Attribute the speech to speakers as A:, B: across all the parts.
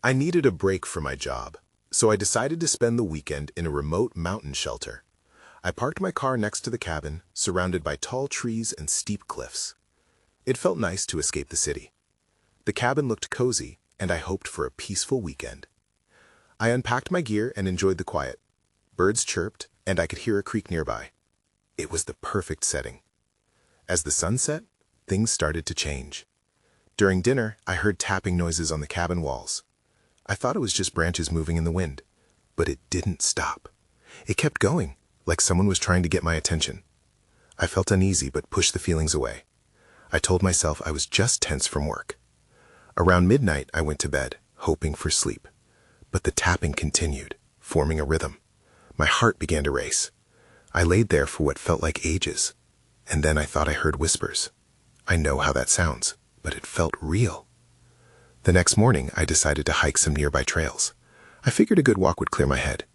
A: I needed a break from my job, so I decided to spend the weekend in a remote mountain shelter. I parked my car next to the cabin, surrounded by tall trees and steep cliffs. It felt nice to escape the city. The cabin looked cozy, and I hoped for a peaceful weekend. I unpacked my gear and enjoyed the quiet. Birds chirped, and I could hear a creek nearby. It was the perfect setting. As the sun set, things started to change. During dinner, I heard tapping noises on the cabin walls. I thought it was just branches moving in the wind, but it didn't stop. It kept going, like someone was trying to get my attention. I felt uneasy but pushed the feelings away. I told myself I was just tense from work. Around midnight, I went to bed, hoping for sleep. But the tapping continued, forming a rhythm. My heart began to race. I laid there for what felt like ages, and then I thought I heard whispers. I know how that sounds, but it felt real. The next morning, I decided to hike some nearby trails. I figured a good walk would clear my head.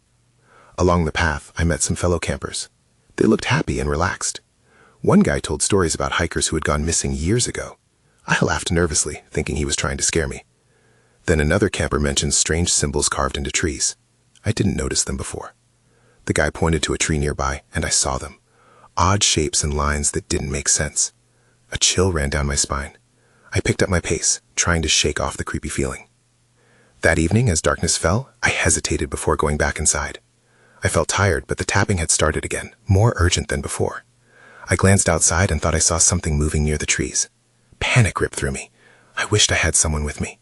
A: Along the path, I met some fellow campers. They looked happy and relaxed. One guy told stories about hikers who had gone missing years ago. I laughed nervously, thinking he was trying to scare me. Then another camper mentioned strange symbols carved into trees. I didn't notice them before. The guy pointed to a tree nearby, and I saw them. Odd shapes and lines that didn't make sense. A chill ran down my spine. I picked up my pace, trying to shake off the creepy feeling. That evening, as darkness fell, I hesitated before going back inside. I felt tired, but the tapping had started again, more urgent than before. I glanced outside and thought I saw something moving near the trees. Panic ripped through me. I wished I had someone with me.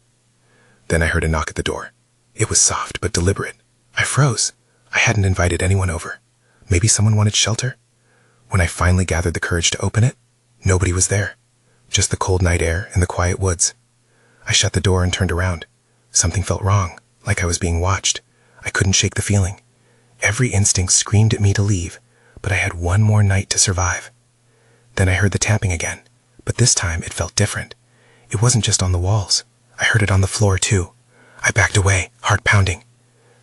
A: Then I heard a knock at the door. It was soft but deliberate. I froze. I hadn't invited anyone over. Maybe someone wanted shelter? When I finally gathered the courage to open it, nobody was there. Just the cold night air and the quiet woods. I shut the door and turned around. Something felt wrong, like I was being watched. I couldn't shake the feeling. Every instinct screamed at me to leave, but I had one more night to survive. Then I heard the tapping again, but this time it felt different. It wasn't just on the walls. I heard it on the floor too. I backed away, heart pounding.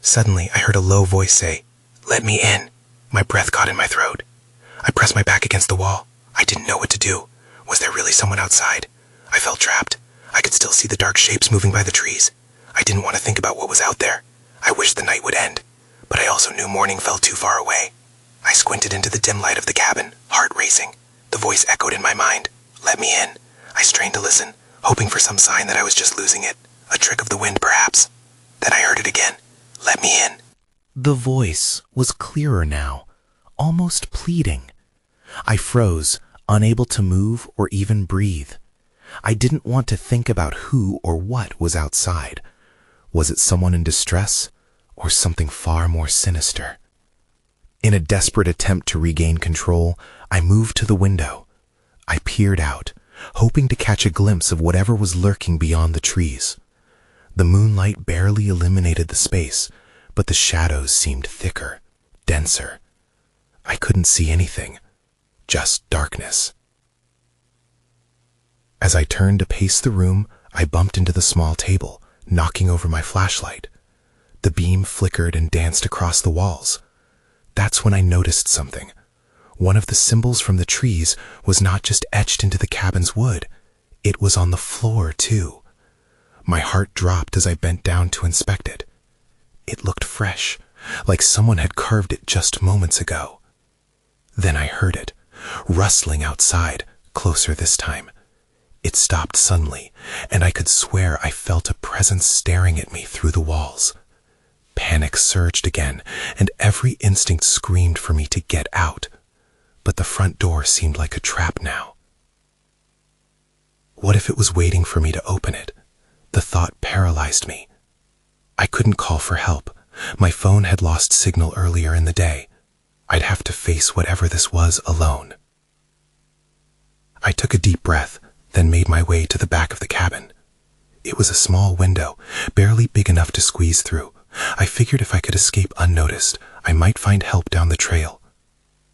A: Suddenly, I heard a low voice say, "Let me in." My breath caught in my throat. I pressed my back against the wall. I didn't know what to do. Was there really someone outside? I felt trapped. I could still see the dark shapes moving by the trees. I didn't want to think about what was out there. I wished the night would end, but I also knew morning felt too far away. I squinted into the dim light of the cabin, heart racing. The voice echoed in my mind, "Let me in." I strained to listen, hoping for some sign that I was just losing it. A trick of the wind, perhaps. Then I heard it again. "Let me in."
B: The voice was clearer now, almost pleading. I froze, unable to move or even breathe. I didn't want to think about who or what was outside. Was it someone in distress, or something far more sinister? In a desperate attempt to regain control, I moved to the window. I peered out, hoping to catch a glimpse of whatever was lurking beyond the trees. The moonlight barely illuminated the space, but the shadows seemed thicker, denser. I couldn't see anything, just darkness. As I turned to pace the room, I bumped into the small table, knocking over my flashlight. The beam flickered and danced across the walls. That's when I noticed something. One of the symbols from the trees was not just etched into the cabin's wood. It was on the floor, too. My heart dropped as I bent down to inspect it. It looked fresh, like someone had carved it just moments ago. Then I heard it, rustling outside, closer this time. It stopped suddenly, and I could swear I felt a presence staring at me through the walls. Panic surged again, and every instinct screamed for me to get out. But the front door seemed like a trap now. What if it was waiting for me to open it? The thought paralyzed me. I couldn't call for help. My phone had lost signal earlier in the day. I'd have to face whatever this was alone. I took a deep breath, then made my way to the back of the cabin. It was a small window, barely big enough to squeeze through. I figured if I could escape unnoticed, I might find help down the trail.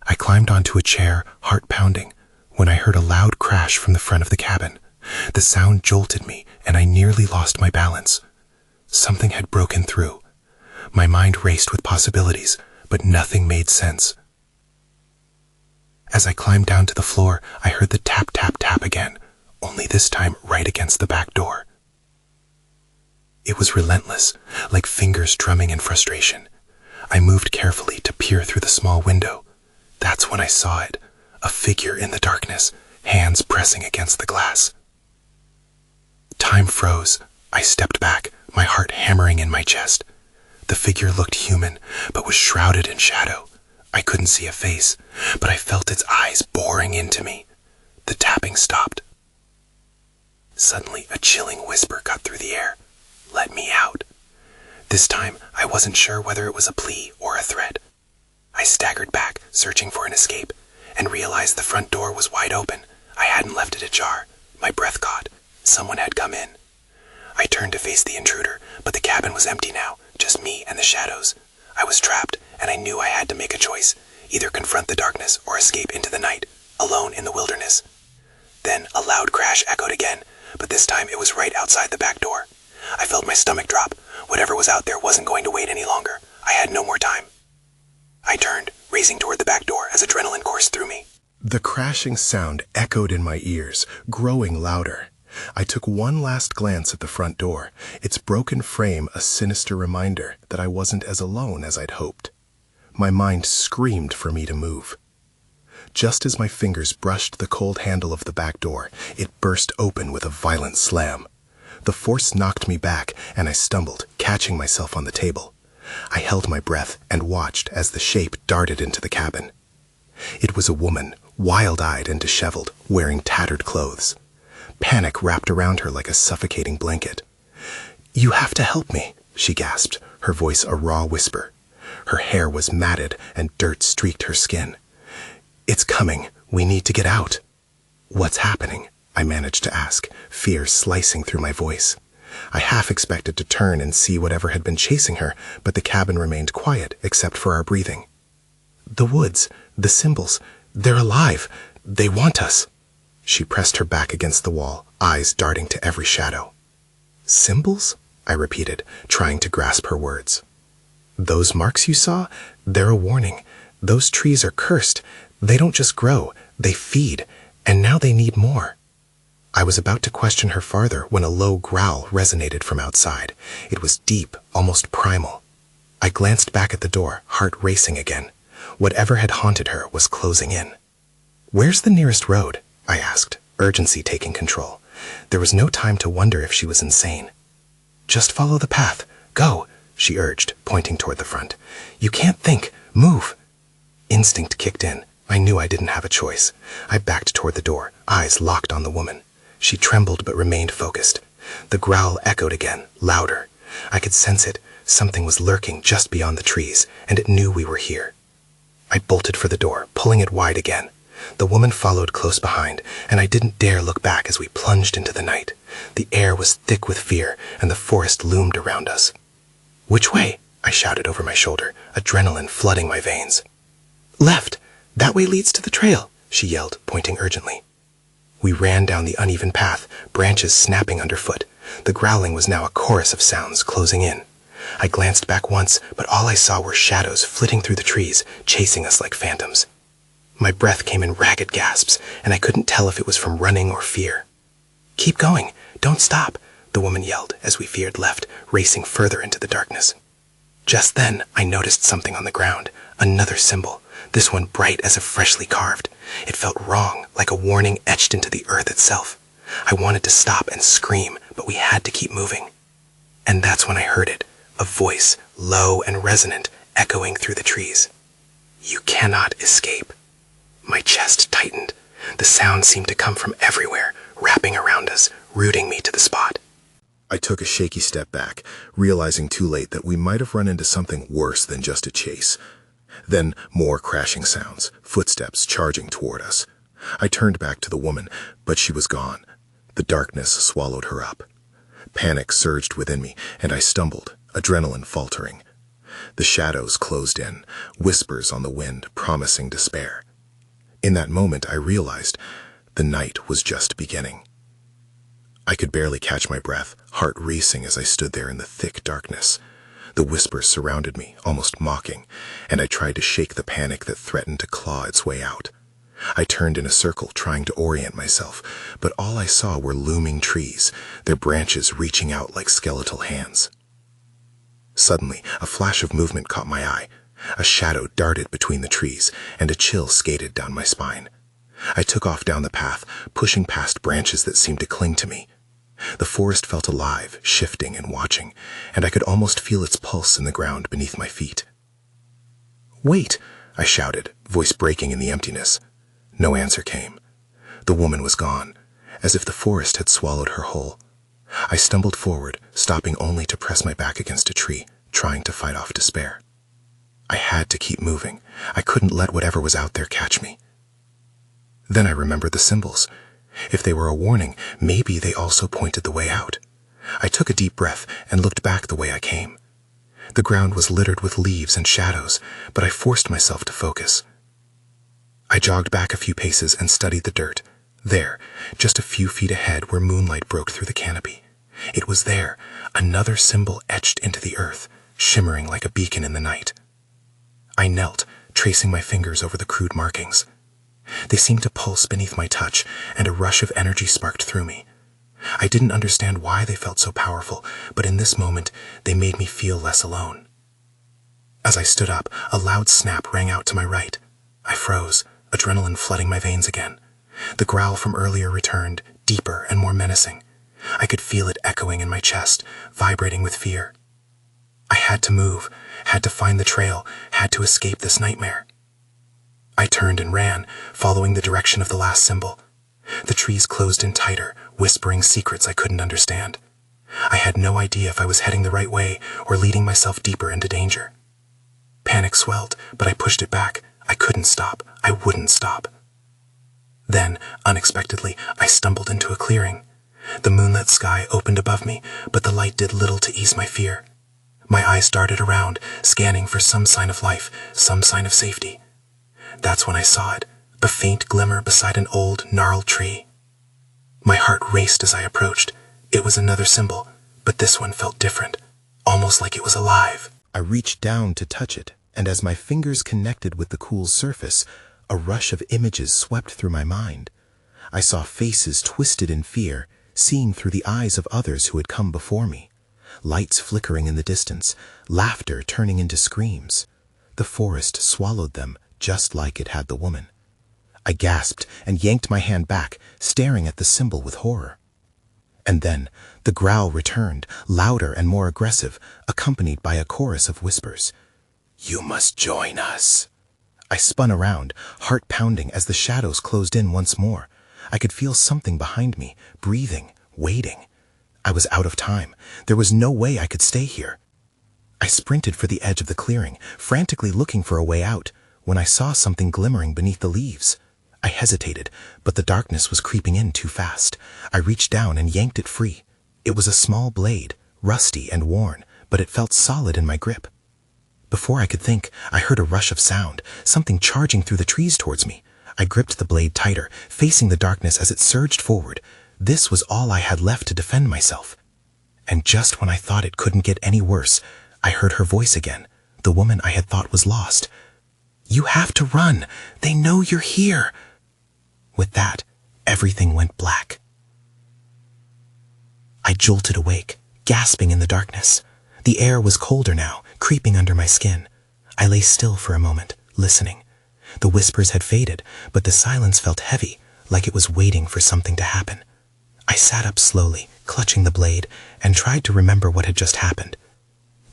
B: I climbed onto a chair, heart pounding, when I heard a loud crash from the front of the cabin. The sound jolted me, and I nearly lost my balance. Something had broken through. My mind raced with possibilities, but nothing made sense. As I climbed down to the floor, I heard the tap, tap, tap again, only this time right against the back door. It was relentless, like fingers drumming in frustration. I moved carefully to peer through the small window. That's when I saw it, a figure in the darkness, hands pressing against the glass. Time froze. I stepped back, my heart hammering in my chest. The figure looked human, but was shrouded in shadow. I couldn't see a face, but I felt its eyes boring into me. The tapping stopped. Suddenly, a chilling whisper cut through the air. "Let me out." This time, I wasn't sure whether it was a plea or a threat. I staggered back, searching for an escape, and realized the front door was wide open. I hadn't left it ajar. My breath caught. Someone had come in. I turned to face the intruder, but the cabin was empty now, just me and the shadows. I was trapped, and I knew I had to make a choice, either confront the darkness or escape into the night, alone in the wilderness. Then a loud crash echoed again, but this time it was right outside the back door. I felt my stomach drop. Whatever was out there wasn't going to wait any longer. I had no more time. I turned, racing toward the back door as adrenaline coursed through me.
A: The crashing sound echoed in my ears, growing louder. I took one last glance at the front door, its broken frame a sinister reminder that I wasn't as alone as I'd hoped. My mind screamed for me to move. Just as my fingers brushed the cold handle of the back door, it burst open with a violent slam. The force knocked me back, and I stumbled, catching myself on the table. I held my breath and watched as the shape darted into the cabin. It was a woman, wild-eyed and disheveled, wearing tattered clothes. Panic wrapped around her like a suffocating blanket. "You have to help me," she gasped, her voice a raw whisper. Her hair was matted and dirt streaked her skin. "It's coming. We need to get out." "What's happening?" I managed to ask, fear slicing through my voice. I half expected to turn and see whatever had been chasing her, but the cabin remained quiet except for our breathing. "The woods, the symbols, they're alive. They want us." She pressed her back against the wall, eyes darting to every shadow. "Symbols?" I repeated, trying to grasp her words. "Those marks you saw? They're a warning. Those trees are cursed. They don't just grow, they feed, and now they need more." I was about to question her farther when a low growl resonated from outside. It was deep, almost primal. I glanced back at the door, heart racing again. Whatever had haunted her was closing in. "Where's the nearest road?" I asked, urgency taking control. There was no time to wonder if she was insane. "Just follow the path. Go," she urged, pointing toward the front. "You can't think. Move." Instinct kicked in. I knew I didn't have a choice. I backed toward the door, eyes locked on the woman. She trembled but remained focused. The growl echoed again, louder. I could sense it. Something was lurking just beyond the trees, and it knew we were here. I bolted for the door, pulling it wide again. The woman followed close behind, and I didn't dare look back as we plunged into the night. The air was thick with fear, and the forest loomed around us. "Which way?" I shouted over my shoulder, adrenaline flooding my veins. "Left. That way leads to the trail," she yelled, pointing urgently. We ran down the uneven path, branches snapping underfoot. The growling was now a chorus of sounds closing in. I glanced back once, but all I saw were shadows flitting through the trees, chasing us like phantoms. My breath came in ragged gasps, and I couldn't tell if it was from running or fear. "Keep going. Don't stop," the woman yelled as we veered left, racing further into the darkness. Just then, I noticed something on the ground, another symbol, this one bright as if freshly carved. It felt wrong, like a warning etched into the earth itself. I wanted to stop and scream, but we had to keep moving. And that's when I heard it, a voice, low and resonant, echoing through the trees. "You cannot escape." My chest tightened. The sound seemed to come from everywhere, wrapping around us, rooting me to the spot. I took a shaky step back, realizing too late that we might have run into something worse than just a chase. Then more crashing sounds, footsteps charging toward us. I turned back to the woman, but she was gone. The darkness swallowed her up. Panic surged within me, and I stumbled, adrenaline faltering. The shadows closed in, whispers on the wind promising despair. In that moment, I realized the night was just beginning. I could barely catch my breath, heart racing as I stood there in the thick darkness. The whispers surrounded me, almost mocking, and I tried to shake the panic that threatened to claw its way out.
B: I turned in a circle, trying to orient myself, but all I saw were looming trees, their branches reaching out like skeletal hands. Suddenly, a flash of movement caught my eye. A shadow darted between the trees, and a chill skated down my spine. I took off down the path, pushing past branches that seemed to cling to me. The forest felt alive, shifting and watching, and I could almost feel its pulse in the ground beneath my feet. "Wait!" I shouted, voice breaking in the emptiness. No answer came. The woman was gone, as if the forest had swallowed her whole. I stumbled forward, stopping only to press my back against a tree, trying to fight off despair. I had to keep moving. I couldn't let whatever was out there catch me. Then I remembered the symbols. If they were a warning, maybe they also pointed the way out. I took a deep breath and looked back the way I came. The ground was littered with leaves and shadows, but I forced myself to focus. I jogged back a few paces and studied the dirt. There, just a few feet ahead where moonlight broke through the canopy. It was there, another symbol etched into the earth, shimmering like a beacon in the night. I knelt, tracing my fingers over the crude markings. They seemed to pulse beneath my touch, and a rush of energy sparked through me. I didn't understand why they felt so powerful, but in this moment, they made me feel less alone. As I stood up, a loud snap rang out to my right. I froze, adrenaline flooding my veins again. The growl from earlier returned, deeper and more menacing. I could feel it echoing in my chest, vibrating with fear. I had to move, had to find the trail, had to escape this nightmare. I turned and ran, following the direction of the last symbol. The trees closed in tighter, whispering secrets I couldn't understand. I had no idea if I was heading the right way or leading myself deeper into danger. Panic swelled, but I pushed it back. I couldn't stop. I wouldn't stop. Then, unexpectedly, I stumbled into a clearing. The moonlit sky opened above me, but the light did little to ease my fear. My eyes darted around, scanning for some sign of life, some sign of safety. That's when I saw it, a faint glimmer beside an old, gnarled tree. My heart raced as I approached. It was another symbol, but this one felt different, almost like it was alive. I reached down to touch it, and as my fingers connected with the cool surface, a rush of images swept through my mind. I saw faces twisted in fear, seeing through the eyes of others who had come before me. Lights flickering in the distance, laughter turning into screams. The forest swallowed them, just like it had the woman. I gasped and yanked my hand back, staring at the symbol with horror. And then, the growl returned, louder and more aggressive, accompanied by a chorus of whispers. "You must join us." I spun around, heart pounding as the shadows closed in once more. I could feel something behind me, breathing, waiting. I was out of time. There was no way I could stay here. I sprinted for the edge of the clearing, frantically looking for a way out, when I saw something glimmering beneath the leaves. I hesitated, but the darkness was creeping in too fast. I reached down and yanked it free. It was a small blade, rusty and worn, but it felt solid in my grip. Before I could think, I heard a rush of sound, something charging through the trees towards me. I gripped the blade tighter, facing the darkness as it surged forward. This was all I had left to defend myself. And just when I thought it couldn't get any worse, I heard her voice again, the woman I had thought was lost. "You have to run. They know you're here." With that, everything went black. I jolted awake, gasping in the darkness. The air was colder now, creeping under my skin. I lay still for a moment, listening. The whispers had faded, but the silence felt heavy, like it was waiting for something to happen. I sat up slowly, clutching the blade, and tried to remember what had just happened.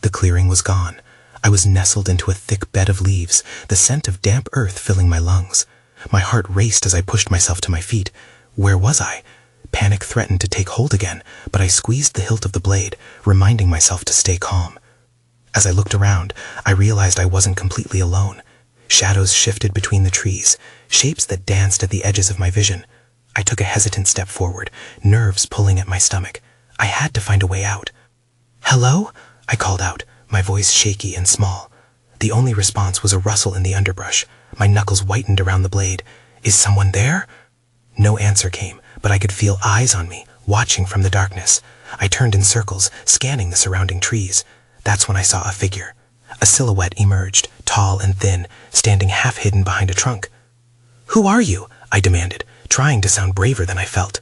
B: The clearing was gone. I was nestled into a thick bed of leaves, the scent of damp earth filling my lungs. My heart raced as I pushed myself to my feet. Where was I? Panic threatened to take hold again, but I squeezed the hilt of the blade, reminding myself to stay calm. As I looked around, I realized I wasn't completely alone. Shadows shifted between the trees, shapes that danced at the edges of my vision. I took a hesitant step forward, nerves pulling at my stomach. I had to find a way out. "Hello?" I called out, my voice shaky and small. The only response was a rustle in the underbrush. My knuckles whitened around the blade. "Is someone there?" No answer came, but I could feel eyes on me, watching from the darkness. I turned in circles, scanning the surrounding trees. That's when I saw a figure. A silhouette emerged, tall and thin, standing half hidden behind a trunk. "Who are you?" I demanded, trying to sound braver than I felt.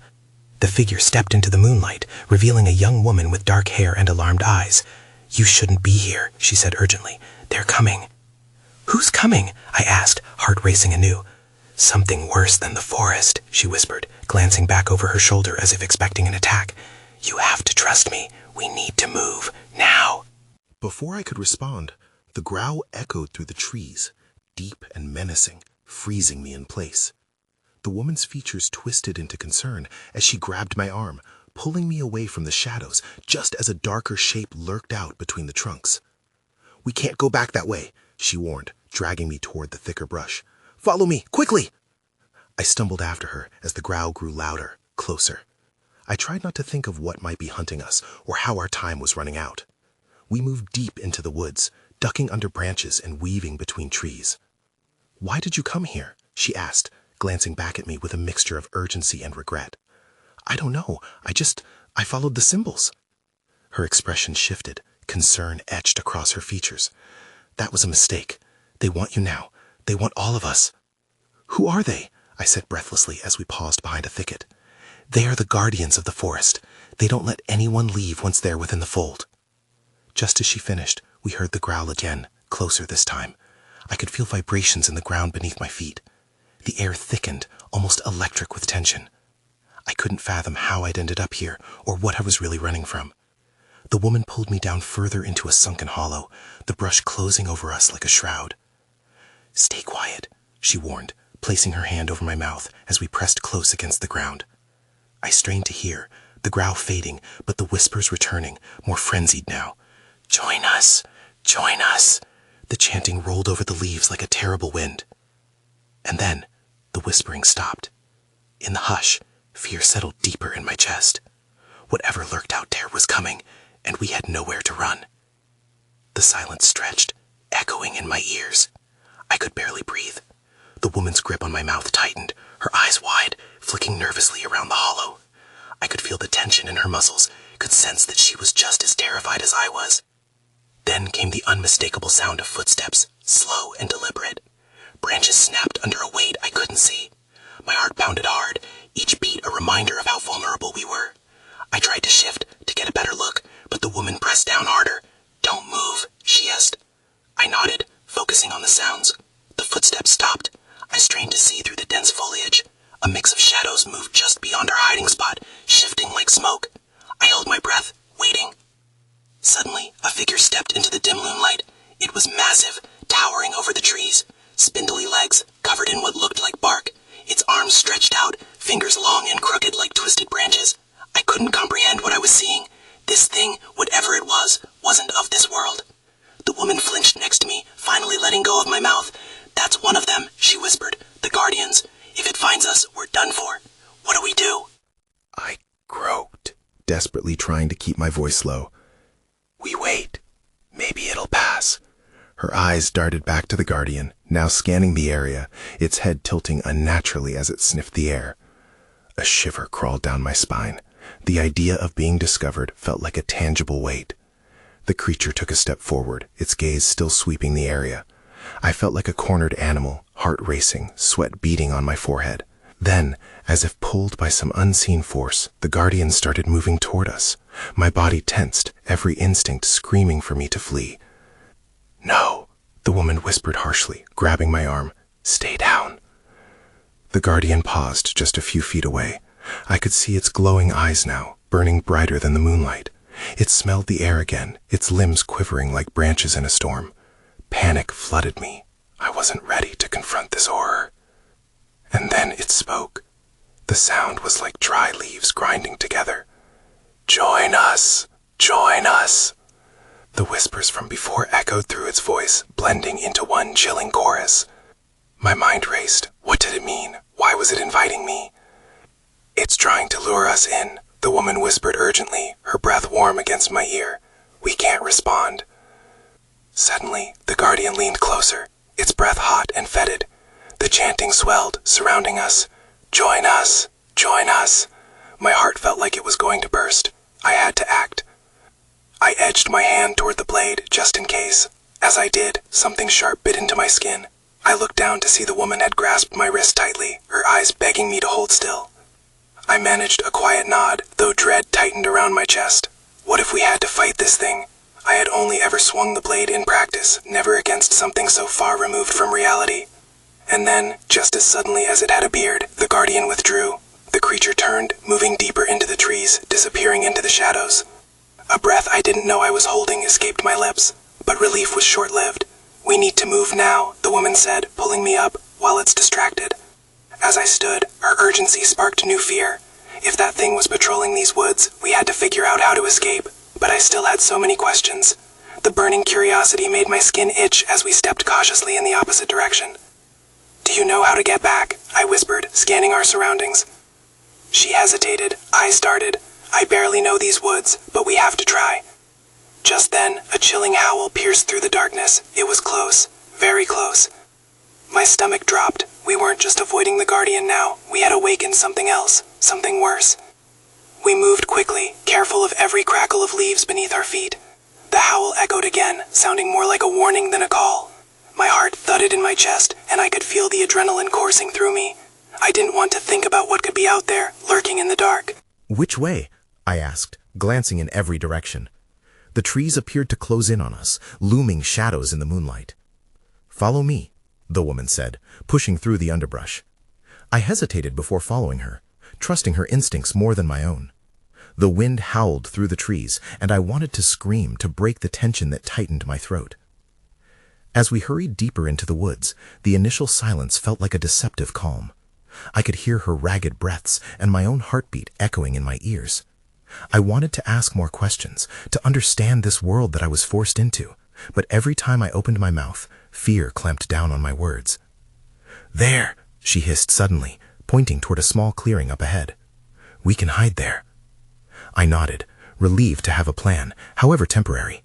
B: The figure stepped into the moonlight, revealing a young woman with dark hair and alarmed eyes. "You shouldn't be here," she said urgently. "They're coming." "Who's coming?" I asked, heart racing anew. "Something worse than the forest," she whispered, glancing back over her shoulder as if expecting an attack. "You have to trust me. We need to move, now."
A: Before I could respond, the growl echoed through the trees, deep and menacing, freezing me in place. The woman's features twisted into concern as she grabbed my arm, pulling me away from the shadows just as a darker shape lurked out between the trunks. "We can't go back that way," she warned, dragging me toward the thicker brush. "Follow me, quickly!" I stumbled after her as the growl grew louder, closer. I tried not to think of what might be hunting us or how our time was running out. We moved deep into the woods, ducking under branches and weaving between trees. "Why did you come here?" she asked, glancing back at me with a mixture of urgency and regret. "I don't know. I followed the symbols." Her expression shifted, concern etched across her features. "That was a mistake. They want you now. They want all of us." "Who are they?" I said breathlessly as we paused behind a thicket. "They are the guardians of the forest. They don't let anyone leave once they're within the fold." Just as she finished, we heard the growl again, closer this time. I could feel vibrations in the ground beneath my feet. The air thickened, almost electric with tension. I couldn't fathom how I'd ended up here or what I was really running from. The woman pulled me down further into a sunken hollow, the brush closing over us like a shroud. "Stay quiet," she warned, placing her hand over my mouth as we pressed close against the ground. I strained to hear, the growl fading, but the whispers returning, more frenzied now. "Join us! Join us!" The chanting rolled over the leaves like a terrible wind. And then, the whispering stopped. In the hush, fear settled deeper in my chest. Whatever lurked out there was coming, and we had nowhere to run. The silence stretched, echoing in my ears. I could barely breathe. The woman's grip on my mouth tightened, her eyes wide, flicking nervously around the hollow. I could feel the tension in her muscles, could sense that she was just as terrified as I was. Then came the unmistakable sound of footsteps, slow and deliberate. Branches snapped under a weight I couldn't see. My heart pounded hard, each beat a reminder of how vulnerable we were. I tried to shift, to get a better look, but the woman pressed down harder. "Don't move," she hissed. I nodded, focusing on the sounds. The footsteps stopped. I strained to see through the dense foliage. A mix of shadows moved just beyond our hiding spot, shifting like smoke. I held my breath, waiting. Suddenly, a figure stepped into the dim moonlight. It was massive, towering over the trees. Spindly legs, covered in what looked like bark. Its arms stretched out, fingers long and crooked like twisted branches. I couldn't comprehend what I was seeing. This thing, whatever it was, wasn't of this world. The woman flinched next to me, finally letting go of my mouth. "That's one of them," she whispered. "The guardians. If it finds us, we're done for. What do we do?" I croaked, desperately trying to keep my voice low. "We wait. Maybe it'll pass." Her eyes darted back to the guardian, now scanning the area, its head tilting unnaturally as it sniffed the air. A shiver crawled down my spine. The idea of being discovered felt like a tangible weight. The creature took a step forward, its gaze still sweeping the area. I felt like a cornered animal, heart racing, sweat beading on my forehead. Then, as if pulled by some unseen force, the guardian started moving toward us. My body tensed, every instinct screaming for me to flee. "No," the woman whispered harshly, grabbing my arm. "Stay down." The guardian paused just a few feet away. I could see its glowing eyes now, burning brighter than the moonlight. It smelled the air again, its limbs quivering like branches in a storm. Panic flooded me. I wasn't ready to confront this horror. And then it spoke. The sound was like dry leaves grinding together. "Join us! Join us!" The whispers from before echoed through its voice, blending into one chilling chorus. My mind raced. What did it mean? Why was it inviting me? "It's trying to lure us in," the woman whispered urgently, her breath warm against my ear. "We can't respond." Suddenly, the guardian leaned closer, its breath hot and fetid. The chanting swelled, surrounding us. "Join us! Join us!" My heart felt like it was going to burst. I had to act. I edged my hand toward the blade, just in case. As I did, something sharp bit into my skin.
B: I looked down to see the woman had grasped my wrist tightly, her eyes begging me to hold still. I managed a quiet nod, though dread tightened around my chest. What if we had to fight this thing? I had only ever swung the blade in practice, never against something so far removed from reality. And then, just as suddenly as it had appeared, the guardian withdrew. The creature turned, moving deeper into the trees, disappearing into the shadows. A breath I didn't know I was holding escaped my lips, but relief was short-lived. "We need to move now," the woman said, pulling me up, while it's distracted. As I stood, her urgency sparked new fear. If that thing was patrolling these woods, we had to figure out how to escape, but I still had so many questions. The burning curiosity made my skin itch as we stepped cautiously in the opposite direction. "Do you know how to get back?" I whispered, scanning our surroundings. She hesitated. I started. "I barely know these woods, but we have to try." Just then, a chilling howl pierced through the darkness. It was close, very close. My stomach dropped. We weren't just avoiding the guardian now. We had awakened something else, something worse. We moved quickly, careful of every crackle of leaves beneath our feet. The howl echoed again, sounding more like a warning than a call. My heart thudded in my chest, and I could feel the adrenaline coursing through me. I didn't want to think about what could be out there, lurking in the dark.
C: "Which way?" I asked, glancing in every direction. The trees appeared to close in on us, looming shadows in the moonlight. "Follow me," the woman said, pushing through the underbrush. I hesitated before following her, trusting her instincts more than my own. The wind howled through the trees, and I wanted to scream to break the tension that tightened my throat. As we hurried deeper into the woods, the initial silence felt like a deceptive calm. I could hear her ragged breaths and my own heartbeat echoing in my ears. I wanted to ask more questions, to understand this world that I was forced into, but every time I opened my mouth, fear clamped down on my words. "There," she hissed suddenly, pointing toward a small clearing up ahead. "We can hide there." I nodded, relieved to have a plan, however temporary.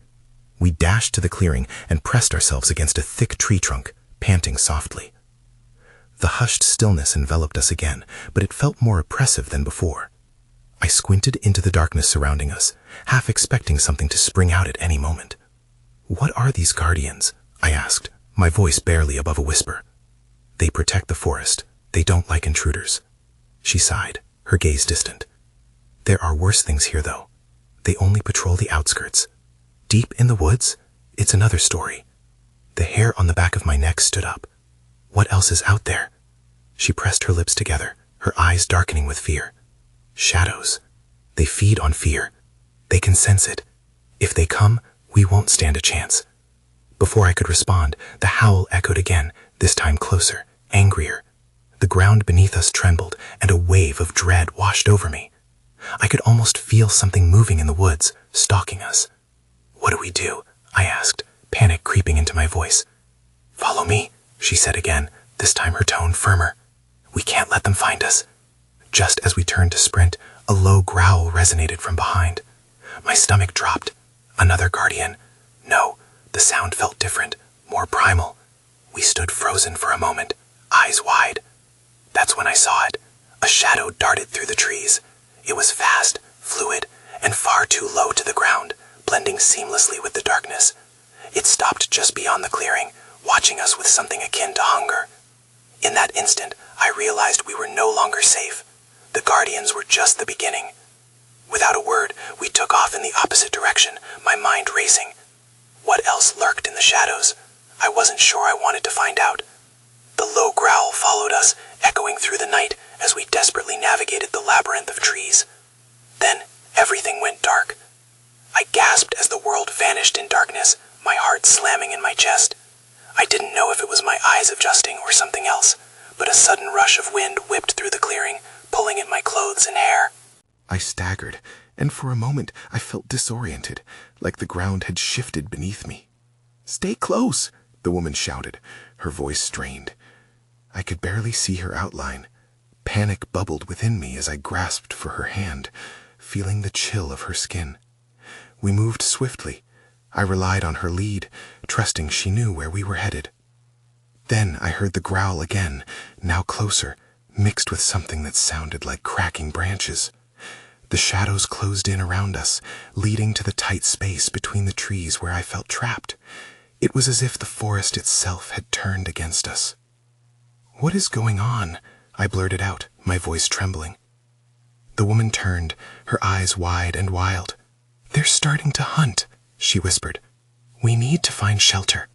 C: We dashed to the clearing and pressed ourselves against a thick tree trunk, panting softly. The hushed stillness enveloped us again, but it felt more oppressive than before. I squinted into the darkness surrounding us, half expecting something to spring out at any moment. "What are these guardians?" I asked, my voice barely above a whisper. "They protect the forest. They don't like intruders." She sighed, her gaze distant. "There are worse things here, though. They only patrol the outskirts. Deep in the woods, it's another story." The hair on the back of my neck stood up. "What else is out there?" She pressed her lips together, her eyes darkening with fear. "Shadows. They feed on fear. They can sense it. If they come, we won't stand a chance." Before I could respond, the howl echoed again, this time closer, angrier. The ground beneath us trembled, and a wave of dread washed over me. I could almost feel something moving in the woods, stalking us. "What do we do?" I asked, panic creeping into my voice. "Follow me," she said again, this time her tone firmer. "We can't let them find us." Just as we turned to sprint, a low growl resonated from behind. My stomach dropped. Another guardian. No, the sound felt different, more primal. We stood frozen for a moment, eyes wide. That's when I saw it. A shadow darted through the trees. It was fast, fluid, and far too low to the ground, blending seamlessly with the darkness. It stopped just beyond the clearing, watching us with something akin to hunger. In that instant, I realized we were no longer safe. The guardians were just the beginning. Without a word, we took off in the opposite direction, my mind racing. What else lurked in the shadows? I wasn't sure I wanted to find out. The low growl followed us, echoing through the night as we desperately navigated the labyrinth of trees. Then, everything went dark. I gasped as the world vanished in darkness, my heart slamming in my chest. I didn't know if it was my eyes adjusting or something else, but a sudden rush of wind whipped through the clearing, pulling at my clothes and hair.
A: I staggered, and for a moment I felt disoriented, like the ground had shifted beneath me. "Stay close," the woman shouted, her voice strained. I could barely see her outline. Panic bubbled within me as I grasped for her hand, feeling the chill of her skin. We moved swiftly. I relied on her lead, trusting she knew where we were headed. Then I heard the growl again, now closer, mixed with something that sounded like cracking branches. The shadows closed in around us, leading to the tight space between the trees where I felt trapped.
B: It was as if the forest itself had turned against us. "What is going on?" I blurted out, my voice trembling. The woman turned, her eyes wide and wild. "They're starting to hunt," she whispered. "We need to find shelter."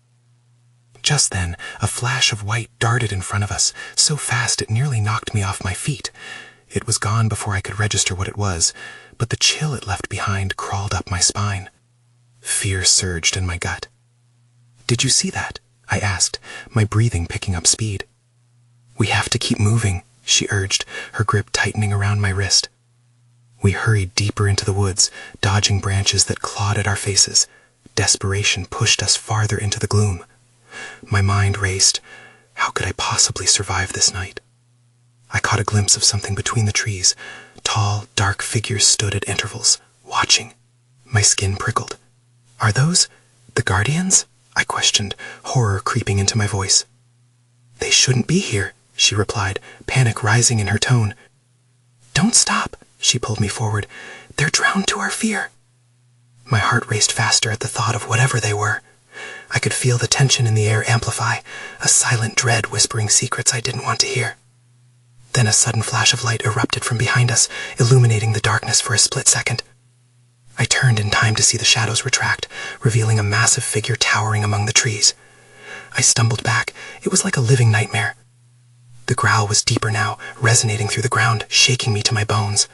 B: Just then, a flash of white darted in front of us, so fast it nearly knocked me off my feet. It was gone before I could register what it was, but the chill it left behind crawled up my spine. Fear surged in my gut. "Did you see that?" I asked, my breathing picking up speed. "We have to keep moving," she urged, her grip tightening around my wrist. We hurried deeper into the woods, dodging branches that clawed at our faces. Desperation pushed us farther into the gloom. My mind raced. How could I possibly survive this night? I caught a glimpse of something between the trees. Tall, dark figures stood at intervals, watching. My skin prickled. "Are those the guardians?" I questioned, horror creeping into my voice. "They shouldn't be here," she replied, panic rising in her tone. "Don't stop," she pulled me forward. "They're drowned to our fear." My heart raced faster at the thought of whatever they were. I could feel the tension in the air amplify, a silent dread whispering secrets I didn't want to hear. Then a sudden flash of light erupted from behind us, illuminating the darkness for a split second. I turned in time to see the shadows retract, revealing a massive figure towering among the trees. I stumbled back. It was like a living nightmare. The growl was deeper now, resonating through the ground, shaking me to my bones.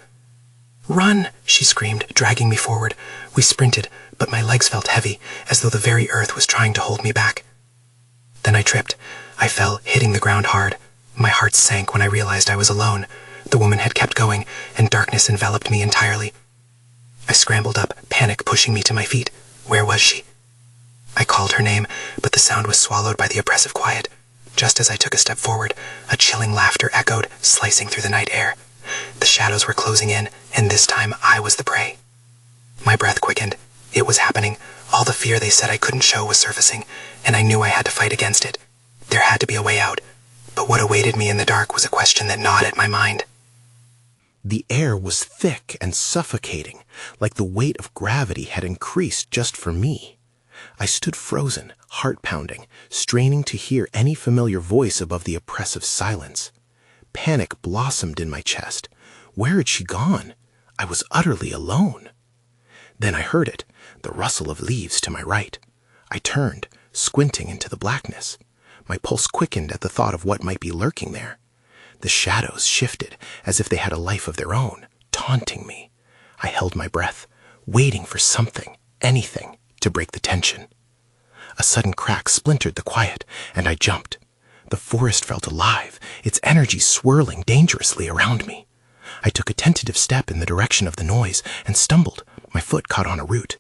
B: "Run!" she screamed, dragging me forward. We sprinted, but my legs felt heavy, as though the very earth was trying to hold me back. Then I tripped. I fell, hitting the ground hard. My heart sank when I realized I was alone. The woman had kept going, and darkness enveloped me entirely. I scrambled up, panic pushing me to my feet. Where was she? I called her name, but the sound was swallowed by the oppressive quiet. Just as I took a step forward, a chilling laughter echoed, slicing through the night air. The shadows were closing in, and this time I was the prey. My breath quickened. It was happening. All the fear they said I couldn't show was surfacing, and I knew I had to fight against it. There had to be a way out. But what awaited me in the dark was a question that gnawed at my mind.
A: The air was thick and suffocating, like the weight of gravity had increased just for me. I stood frozen, heart pounding, straining to hear any familiar voice above the oppressive silence. Panic blossomed in my chest. Where had she gone? I was utterly alone. Then I heard it, the rustle of leaves to my right. I turned, squinting into the blackness. My pulse quickened at the thought of what might be lurking there. The shadows shifted as if they had a life of their own, taunting me. I held my breath, waiting for something, anything, to break the tension. A sudden crack splintered the quiet, and I jumped. The forest felt alive, its energy swirling dangerously around me. I took a tentative step in the direction of the noise and stumbled. My foot caught on a root.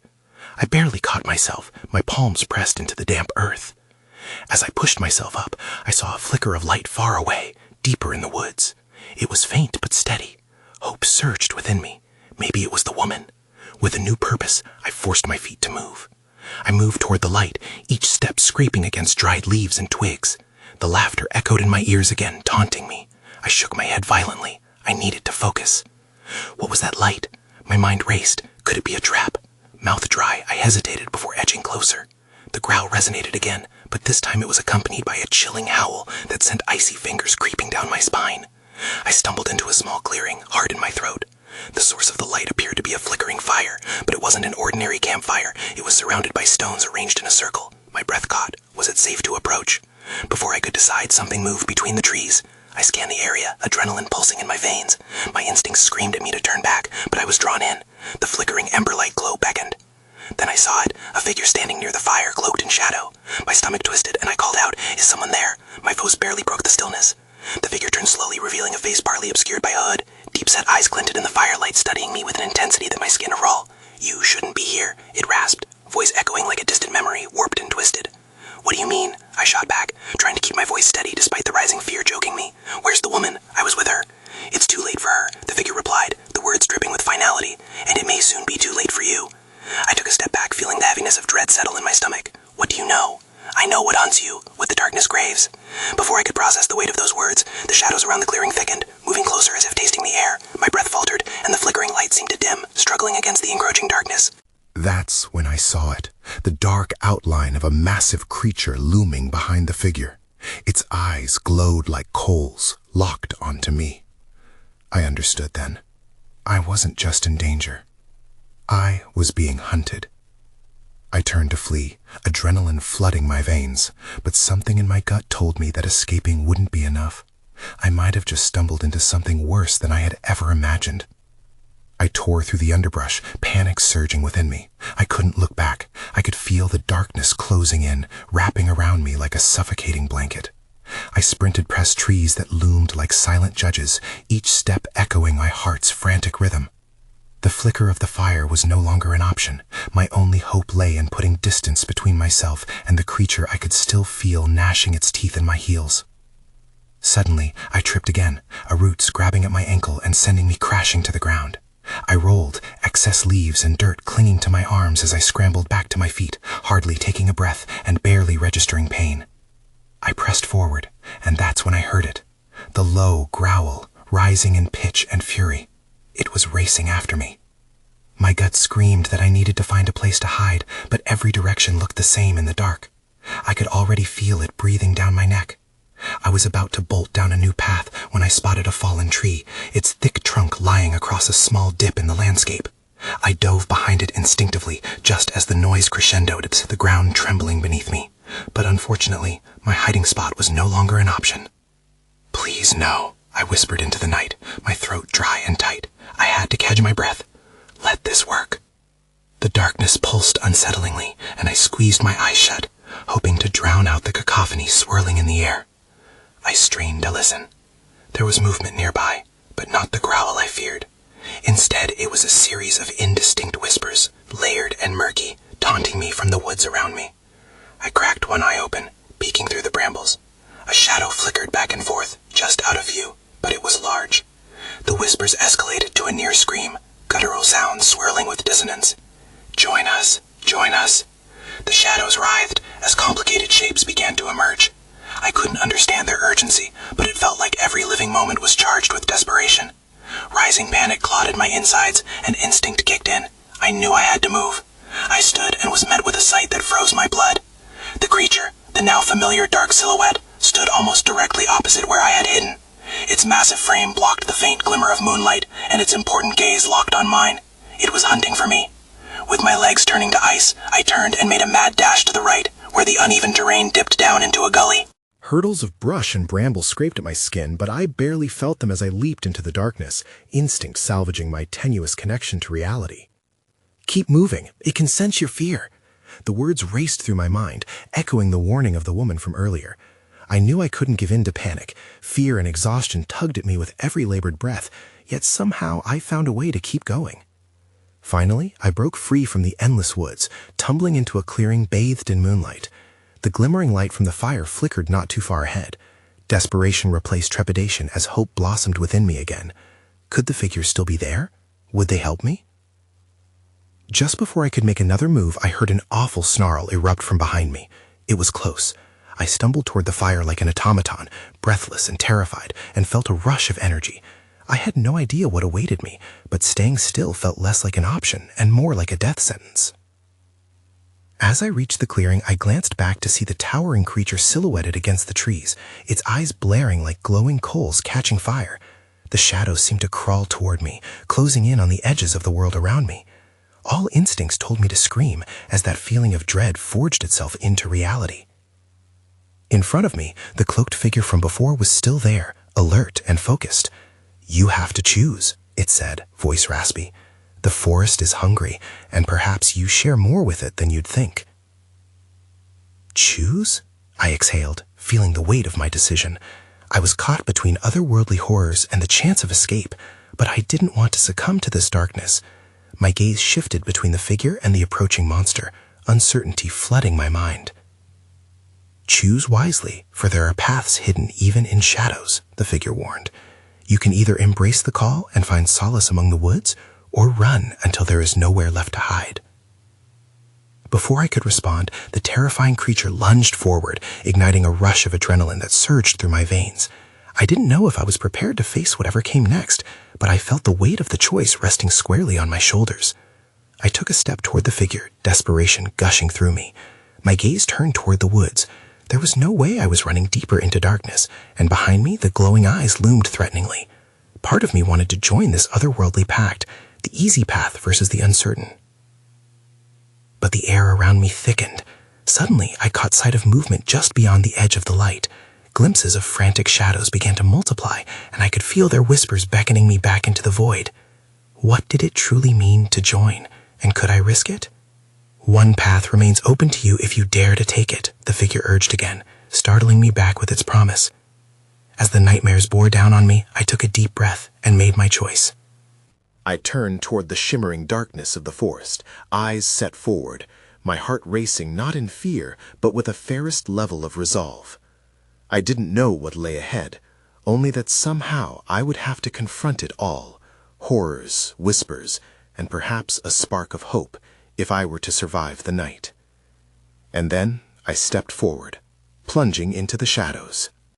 A: I barely caught myself, my palms pressed into the damp earth. As I pushed myself up, I saw a flicker of light far away, deeper in the woods. It was faint but steady. Hope surged within me. Maybe it was the woman. With a new purpose, I forced my feet to move. I moved toward the light, each step scraping against dried leaves and twigs. The laughter echoed in my ears again, taunting me. I shook my head violently. I needed to focus. What was that light? My mind raced. Could it be a trap? Mouth dry, I hesitated before edging closer. The growl resonated again, but this time it was accompanied by a chilling howl that sent icy fingers creeping down my spine. I stumbled into a small clearing, hard in my throat. The source of the light appeared to be a flickering fire, but it wasn't an ordinary campfire. It was surrounded by stones arranged in a circle. My breath caught. Was it safe to approach? Before I could decide, something moved between the trees. I scanned the area, adrenaline pulsing in my veins. My instincts screamed at me to turn back, but I was drawn in. The flickering ember-light glow beckoned. Then I saw it, a figure standing near the fire, cloaked in shadow. My stomach twisted, and I called out, "Is someone there?" My voice barely broke the stillness. The figure turned slowly, revealing a face partly obscured by a hood. Deep-set eyes glinted in the firelight, studying me with an intensity that my skin raw. "You shouldn't be here," it rasped, voice echoing like a distant memory, warped and twisted. "What do you mean?" I shot back, trying to keep my voice steady despite the rising fear choking me. "Where's the woman? I was with her." "It's too late for her," the figure replied, the words dripping with finality, "and it may soon be too late for you." I took a step back, feeling the heaviness of dread settle in my stomach. "What do you know?" "I know what hunts you, what the darkness craves." Before I could process the weight of those words, the shadows around the clearing thickened, moving closer as if tasting the air. My breath faltered, and the flickering light seemed to dim, struggling against the encroaching darkness.
B: That's when I saw it, the dark outline of a massive creature looming behind the figure. Its eyes glowed like coals, locked onto me. I understood then. I wasn't just in danger. I was being hunted. I turned to flee, adrenaline flooding my veins, but something in my gut told me that escaping wouldn't be enough. I might have just stumbled into something worse than I had ever imagined. I tore through the underbrush, panic surging within me. I couldn't look back. I could feel the darkness closing in, wrapping around me like a suffocating blanket. I sprinted past trees that loomed like silent judges, each step echoing my heart's frantic rhythm. The flicker of the fire was no longer an option. My only hope lay in putting distance between myself and the creature I could still feel gnashing its teeth in my heels. Suddenly, I tripped again, a roots grabbing at my ankle and sending me crashing to the ground. I rolled, excess leaves and dirt clinging to my arms as I scrambled back to my feet, hardly taking a breath and barely registering pain. I pressed forward, and that's when I heard it. The low growl, rising in pitch and fury. It was racing after me. My gut screamed that I needed to find a place to hide, but every direction looked the same in the dark. I could already feel it breathing down my neck. I was about to bolt down a new path when I spotted a fallen tree, its thick trunk lying across a small dip in the landscape. I dove behind it instinctively, just as the noise crescendoed, the ground trembling beneath me. But unfortunately, my hiding spot was no longer an option. "Please, no," I whispered into the night, my throat dry and tight. I had to catch my breath. Let this work. The darkness pulsed unsettlingly, and I squeezed my eyes shut, hoping to drown out the cacophony swirling in the air. I strained to listen. There was movement nearby, but not the growl I feared. Instead, it was a series of indistinct whispers, layered and murky, taunting me from the woods around me. I cracked one eye open, peeking through the brambles. A shadow flickered back and forth, just out of view, but it was large. The whispers escalated to a near scream, guttural sounds swirling with dissonance. "Join us, join us." The shadows writhed as complicated shapes began to emerge. I couldn't understand their urgency, but it felt like every living moment was charged with desperation. Rising panic clotted my insides, and instinct kicked in. I knew I had to move. I stood and was met with a sight that froze my blood. The creature, the now familiar dark silhouette, stood almost directly opposite where I had hidden. Its massive frame blocked the faint glimmer of moonlight, and its important gaze locked on mine. It was hunting for me. With my legs turning to ice, I turned and made a mad dash to the right, where the uneven terrain dipped down into a gully.
C: Hurdles of brush and brambles scraped at my skin, but I barely felt them as I leaped into the darkness, instinct salvaging my tenuous connection to reality. "Keep moving. It can sense your fear." The words raced through my mind, echoing the warning of the woman from earlier. I knew I couldn't give in to panic. Fear and exhaustion tugged at me with every labored breath, yet somehow I found a way to keep going. Finally, I broke free from the endless woods, tumbling into a clearing bathed in moonlight. The glimmering light from the fire flickered not too far ahead. Desperation replaced trepidation as hope blossomed within me again. Could the figures still be there? Would they help me? Just before I could make another move, I heard an awful snarl erupt from behind me. It was close. I stumbled toward the fire like an automaton, breathless and terrified, and felt a rush of energy. I had no idea what awaited me, but staying still felt less like an option and more like a death sentence. As I reached the clearing, I glanced back to see the towering creature silhouetted against the trees, its eyes blaring like glowing coals catching fire. The shadows seemed to crawl toward me, closing in on the edges of the world around me. All instincts told me to scream, as that feeling of dread forged itself into reality. In front of me, the cloaked figure from before was still there, alert and focused. "You have to choose," it said, voice raspy. "The forest is hungry, and perhaps you share more with it than you'd think." "Choose?" I exhaled, feeling the weight of my decision. I was caught between otherworldly horrors and the chance of escape, but I didn't want to succumb to this darkness. My gaze shifted between the figure and the approaching monster, uncertainty flooding my mind. "Choose wisely, for there are paths hidden even in shadows," the figure warned. "You can either embrace the call and find solace among the woods, or run until there is nowhere left to hide." Before I could respond, the terrifying creature lunged forward, igniting a rush of adrenaline that surged through my veins. I didn't know if I was prepared to face whatever came next, but I felt the weight of the choice resting squarely on my shoulders.
B: I took a step toward the figure, desperation gushing through me. My gaze turned toward the woods. There was no way I was running deeper into darkness, and behind me the glowing eyes loomed threateningly. Part of me wanted to join this otherworldly pact, the easy path versus the uncertain. But the air around me thickened. Suddenly, I caught sight of movement just beyond the edge of the light. Glimpses of frantic shadows began to multiply, and I could feel their whispers beckoning me back into the void. What did it truly mean to join, and could I risk it? One path remains open to you if you dare to take it, the figure urged again, startling me back with its promise. As the nightmares bore down on me, I took a deep breath and made my choice.
A: I turned toward the shimmering darkness of the forest, eyes set forward, my heart racing not in fear, but with a fairest level of resolve. I didn't know what lay ahead, only that somehow I would have to confront it all, horrors, whispers, and perhaps a spark of hope, if I were to survive the night. And then I stepped forward, plunging into the shadows.